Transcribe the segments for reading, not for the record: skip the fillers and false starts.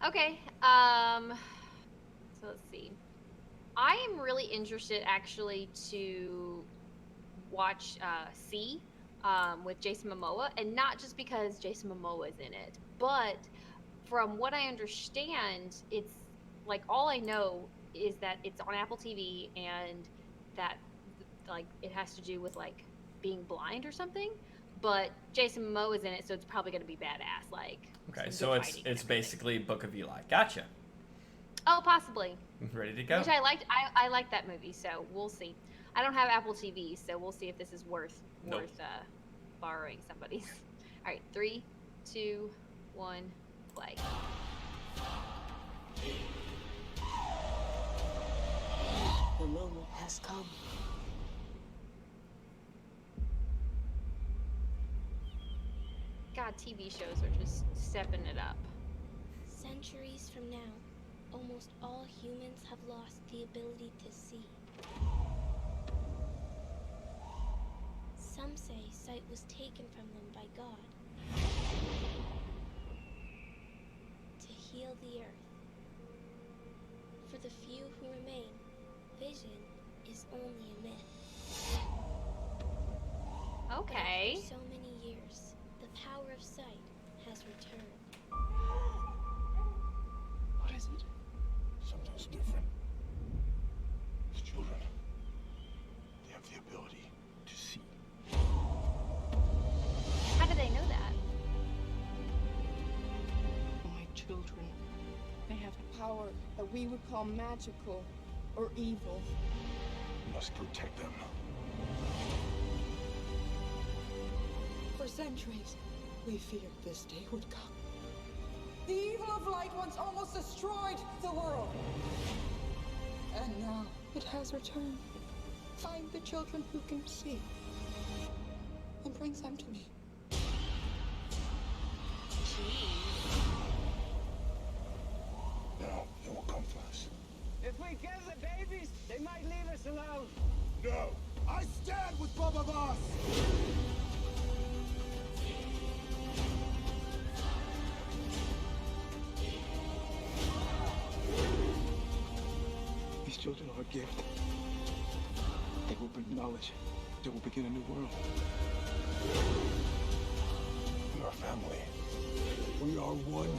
Okay. So let's see. I am really interested actually to watch C with Jason Momoa, and not just because Jason Momoa is in it, but from what I understand, it's like all I know is that it's on Apple TV and that like it has to do with like being blind or something. But Jason Momoa is in it, so it's probably going to be badass, like Okay, some so good it's fighting and it's everything. basically Book of Eli. Gotcha. Oh, possibly. Ready to go. Which I liked. I liked that movie, so we'll see. I don't have Apple TV, so we'll see if this is worth Nope. borrowing somebody's. All right, three, two, one, play. The moment has come. God, TV shows are just stepping it up. Centuries from now, almost all humans have lost the ability to see. Some say sight was taken from them by God to heal the earth. For the few who remain, vision is only a myth. But Okay. after so many years, the power of sight has returned. What is it? Something's different. These children, they have the ability to see. How do they know that? My children. They have a power that we would call magical or evil. We must protect them. For centuries, we feared this day would come. The evil of light once almost destroyed the world. And now it has returned. Find the children who can see and bring them to me. Now, they will come for us. If we kill the babies, they might leave us alone. No! I stand with both of us! These children are a gift. They will bring knowledge. They will begin a new world. We are family. We are one.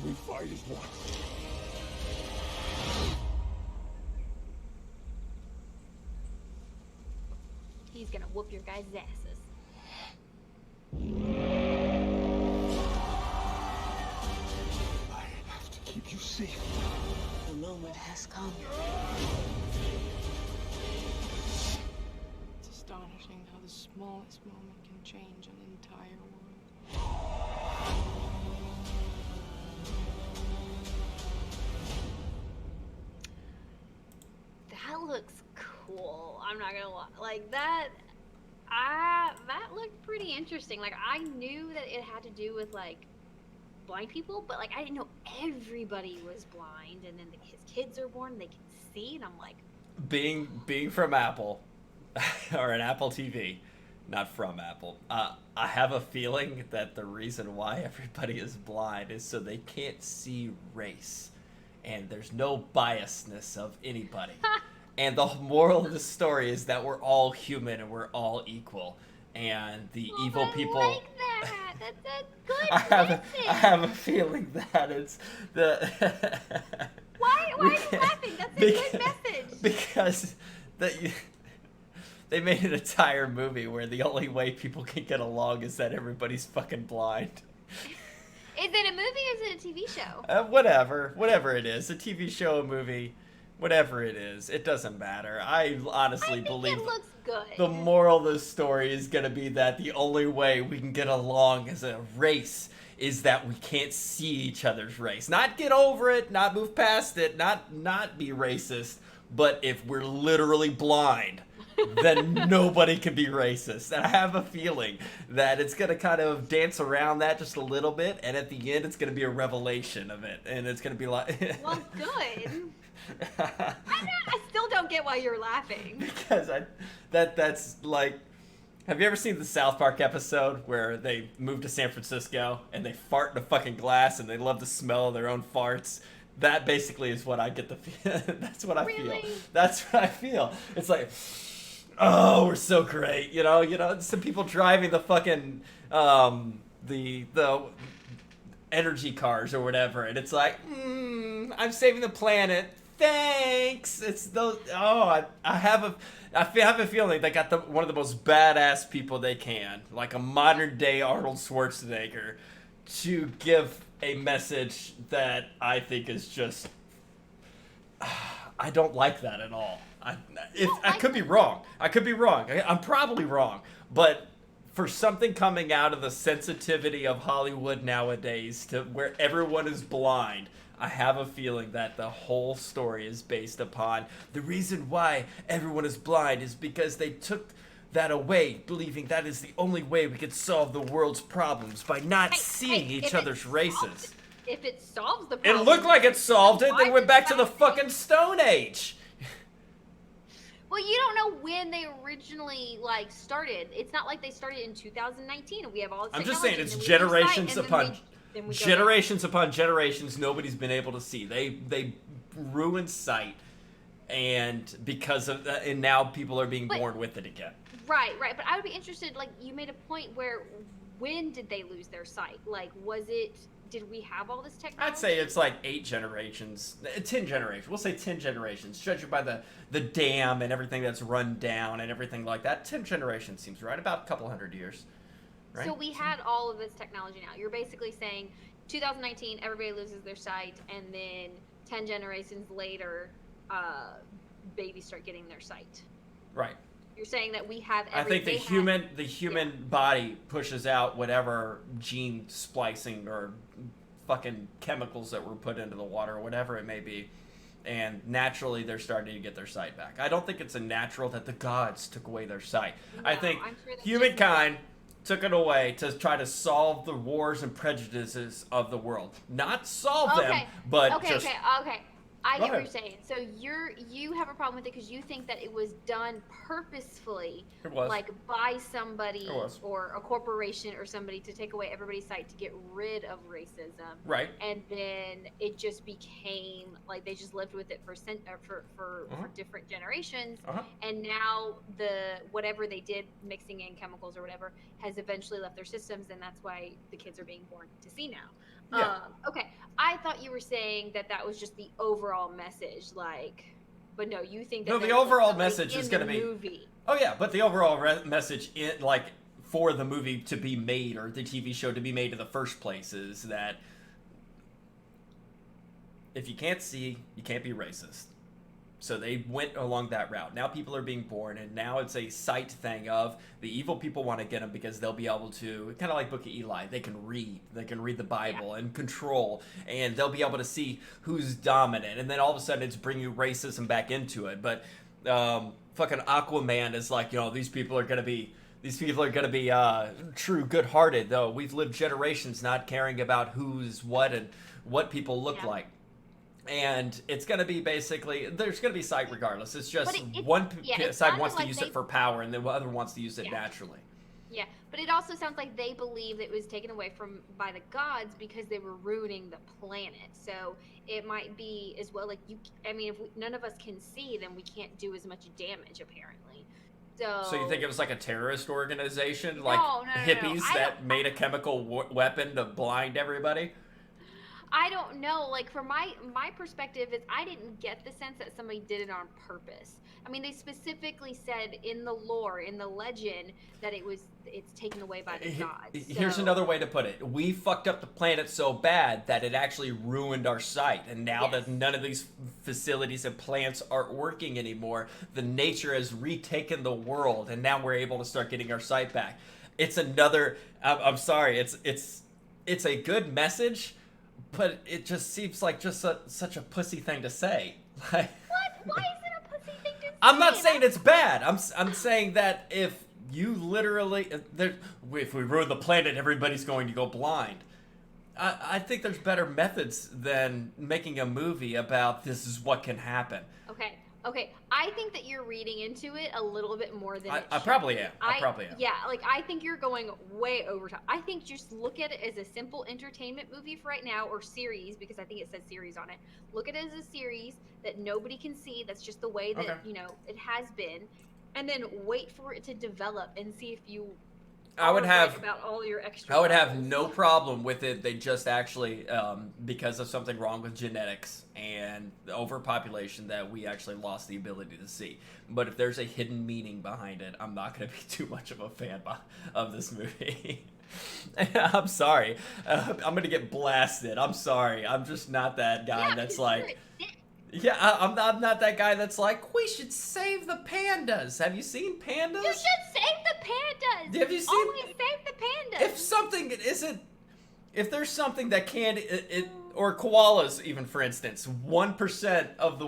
We fight as one. He's gonna whoop your guys' asses. I have to keep you safe. The moment has come. It's astonishing how the smallest moment can change an entire world. That looks cool. I'm not gonna lie. Like that, that looked pretty interesting. Like I knew that it had to do with like blind people, but like I didn't know everybody was blind. And then his kids are born, and they can see, and I'm like, Being from Apple, or an Apple TV, not from Apple, I have a feeling that the reason why everybody is blind is so they can't see race. And there's no biasness of anybody. And the moral of the story is that we're all human and we're all equal. And the oh, evil I people. like that. That's a good I message. have a feeling that it's the. Why are you laughing? That's a good message. Because they made an entire movie where the only way people can get along is that everybody's fucking blind. Is it a movie or is it a TV show? Whatever it is, a TV show, a movie, whatever it is, it doesn't matter. I honestly believe it looks good. the moral of the story is going to be that the only way we can get along as a race is that we can't see each other's race. Not get over it, not move past it, not be racist, but if we're literally blind, then nobody can be racist. And I have a feeling that it's going to kind of dance around that just a little bit, and at the end it's going to be a revelation of it. And it's going to be like... Well, good. I still don't get why you're laughing. Because that's like... Have you ever seen the South Park episode where they move to San Francisco and they fart in a fucking glass and they love the smell of their own farts? That basically is what I get the feel. That's what I feel. That's what I feel. It's like, oh, we're so great. You know, some people driving the fucking the energy cars or whatever, and it's like, I'm saving the planet. Thanks. It's those. Oh, I have a feeling they got one of the most badass people they can, like a modern day Arnold Schwarzenegger, to give a message that I think is just. I don't like that at all. I could be wrong. I could be wrong. I'm probably wrong, but for something coming out of the sensitivity of Hollywood nowadays to where everyone is blind, I have a feeling that the whole story is based upon the reason why everyone is blind is because they took that away, believing that is the only way we could solve the world's problems by not seeing each other's races. If it solves the problem, it looked like it solved it. They went back to the fucking Stone Age. Well, you don't know when they originally started. It's not like they started in 2019 and we have all this. I'm just saying it's generations upon generations nobody's been able to see. They ruined sight, and because of that, and now people are being born with it again. Right. But I would be interested. Like, you made a point where, when did they lose their sight? Like, did we have all this technology? I'd say it's like 8 generations, 10 generations. We'll say 10 generations, judging by the dam and everything that's run down and everything like that. 10 generations seems right, about a couple hundred years. Right? So we had all of this technology now. You're basically saying 2019, everybody loses their sight, and then 10 generations later, babies start getting their sight. Right. You're saying that we have I think the human body pushes out whatever gene splicing or fucking chemicals that were put into the water or whatever it may be, and naturally they're starting to get their sight back. I don't think it's a natural that the gods took away their sight. No, I think humankind took it away to try to solve the wars and prejudices of the world. Not solve them, but just... Okay. I get what you're saying. So you have a problem with it because you think that it was done purposefully, like by somebody or a corporation or somebody to take away everybody's sight to get rid of racism. Right. And then it just became like they just lived with it for different generations, and now whatever they did, mixing in chemicals or whatever, has eventually left their systems, and that's why the kids are being born to see now. Yeah. Okay, I thought you were saying that was just the overall message, but no, you think that no, the overall message is going to be movie. Oh yeah, but the overall message for the movie to be made or the TV show to be made in the first place is that if you can't see, you can't be racist. So they went along that route. Now people are being born, and now it's a sight thing of the evil people want to get them because they'll be able to, kind of like Book of Eli, they can read the Bible and control, and they'll be able to see who's dominant, and then all of a sudden it's bringing racism back into it. But fucking Aquaman is like, these people are gonna be true, good-hearted, though we've lived generations not caring about who's what and what people look like. And it's going to be basically, there's going to be sight regardless. It's just one side wants to use it for power and the other wants to use it naturally. Yeah, but it also sounds like they believe it was taken away by the gods because they were ruining the planet. So it might be as well if none of us can see, then we can't do as much damage apparently. So you think it was like a terrorist organization, hippies that made a chemical weapon to blind everybody? I don't know. Like, from my perspective is I didn't get the sense that somebody did it on purpose. I mean, they specifically said in the lore, in the legend, that it's taken away by the gods. Here's another way to put it. We fucked up the planet so bad that it actually ruined our sight. And now that none of these facilities and plants aren't working anymore, the nature has retaken the world, and now we're able to start getting our sight back. It's another... I'm sorry. It's a good message, but it just seems like such a pussy thing to say. Like, what? Why is it a pussy thing to say? I'm not saying it's bad. I'm saying that if you literally... if we ruin the planet, everybody's going to go blind. I think there's better methods than making a movie about this is what can happen. Okay. Okay, I think that you're reading into it a little bit more than it I should probably be. am. I probably am. Yeah, like I think you're going way over top. I think just look at it as a simple entertainment movie for right now, or series, because I think it says series on it. Look at it as a series that nobody can see. That's just the way that Okay. it has been, and then wait for it to develop and see if you. I would are have right about all your extra. I would have levels. no problem with it. They just actually, because of something wrong with genetics and the overpopulation, that we actually lost the ability to see. But if there's a hidden meaning behind it, I'm not going to be too much of a fan of this movie. I'm sorry. I'm going to get blasted. I'm sorry. I'm just not that guy Yeah, that's because like... you're a dick. Yeah, I'm not that guy that's like, we should save the pandas. Have you seen pandas? You should save the pandas. Have you seen- Always save the pandas. If something isn't, if there's something that can, or koalas even, for instance, 1% of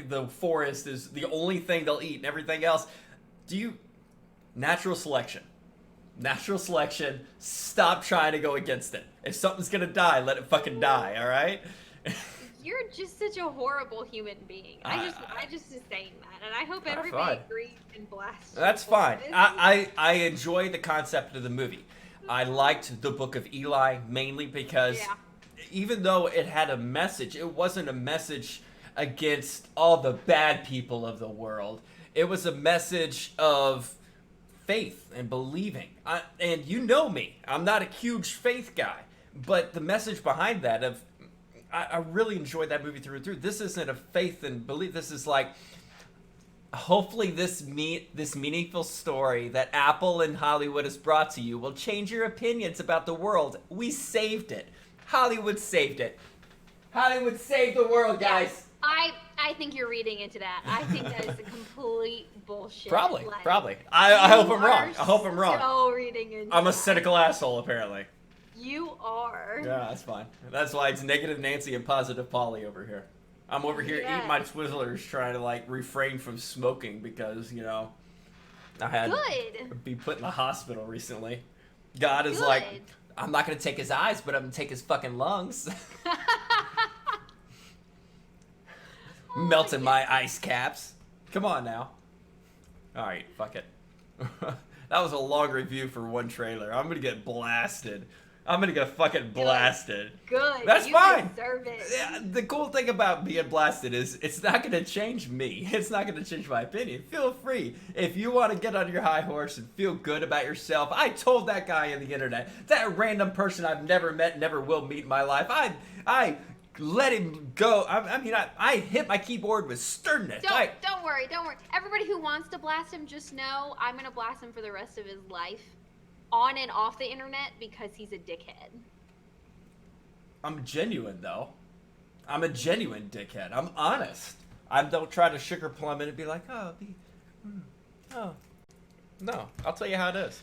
the forest is the only thing they'll eat, and everything else, natural selection, stop trying to go against it. If something's gonna die, let it fucking die, all right? You're just such a horrible human being. I just is saying that, and I hope everybody fine. agrees and blasts. That's you. fine. This is- I enjoy the concept of the movie. I liked the Book of Eli mainly because Yeah. even though it had a message, it wasn't a message against all the bad people of the world. It was a message of faith and believing. And you know me, I'm not a huge faith guy, but the message behind that I really enjoyed that movie through and through. This isn't a faith and belief. This is like, hopefully this meaningful story that Apple and Hollywood has brought to you will change your opinions about the world. We saved it. Hollywood saved it. Hollywood saved the world, guys. I think you're reading into that. I think that is a complete bullshit. Probably. Like, I hope you I'm wrong. are I hope I'm wrong. So reading into I'm a that. cynical asshole, apparently. You are. Yeah, that's fine. That's why it's negative Nancy and positive Polly over here. I'm over here Yeah. eating my Twizzlers, trying to like refrain from smoking because I had to be put in the hospital recently. God is like, I'm not gonna take his eyes, but I'm gonna take his fucking lungs. Melting my ice caps. Come on now. All right, fuck it. That was a long review for one trailer. I'm gonna get blasted. I'm gonna get fucking blasted. Good. That's you fine. Deserve it. Yeah, the cool thing about being blasted is it's not going to change me. It's not going to change my opinion. Feel free. If you want to get on your high horse and feel good about yourself, I told that guy on the internet, that random person I've never met, never will meet in my life, I let him go. I hit my keyboard with sternness. Don't worry. Everybody who wants to blast him, just know I'm going to blast him for the rest of his life. On and off the internet because he's a dickhead. I'm genuine, though. I'm a genuine dickhead. I'm honest. I don't try to sugar plum it and be like, oh, no. I'll tell you how it is.